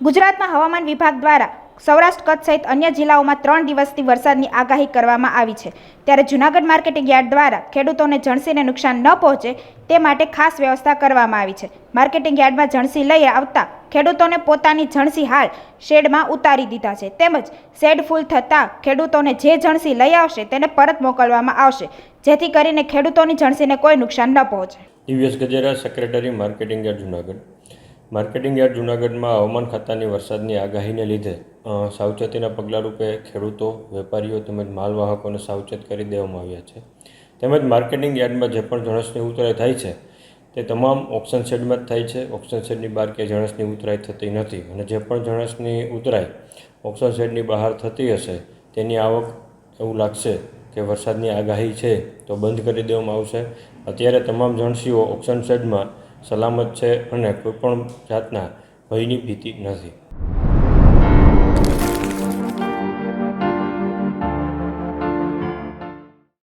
ગુજરાતમાં હવામાન વિભાગ દ્વારા સૌરાષ્ટ્ર કચ્છ સહિત અન્ય જિલ્લાઓમાં 3 દિવસથી વરસાદની આગાહી કરવામાં આવી છે। ત્યારે જૂનાગઢ માર્કેટિંગ યાર્ડ દ્વારા ખેડૂતોને જણસીને નુકસાન ન પહોંચે તે માટે ખાસ વ્યવસ્થા કરવામાં આવી છે। માર્કેટિંગ યાર્ડમાં જણસી લઈ આવતા ખેડૂતોને પોતાની જણસી હાલ શેડમાં ઉતારી દીધા છે, તેમજ શેડ ફૂલ થતાં ખેડૂતોને જે જણસી લઈ આવશે તેને પરત મોકલવામાં આવશે, જેથી કરીને ખેડૂતોની જણસીને કોઈ નુકસાન ન પહોંચે। Divyesh Gajera, secretary marketing yard Junagadh. Marketing yard જૂનાગઢમાં હવામાન ખાતાની વરસાદની આગાહીને લીધે સાવચેતીના પગલાં રૂપે ખેડૂતો, વેપારીઓ તેમજ માલવાહકોને સાવચેત કરી દેવામાં આવ્યા છે। તેમજ માર્કેટિંગ યાર્ડમાં જે પણ જણસની ઉતરાઈ થાય છે તે તમામ ઓક્શન શેડમાં જ થાય છે। ઓક્શન શેડની બહાર ક્યાંય જણસની ઉતરાઈ થતી નથી અને જે પણ જણસની ઉતરાઈ ઓક્શન શેડની બહાર થતી હશે તેની આવક એવું લાગશે કે વરસાદની આગાહી છે તો બંધ કરી દેવામાં આવશે। અત્યારે તમામ જણસીઓ ઓક્શન શેડમાં સલામત છે અને કોઈપણ જાતના ભયની ભીતિ નથી।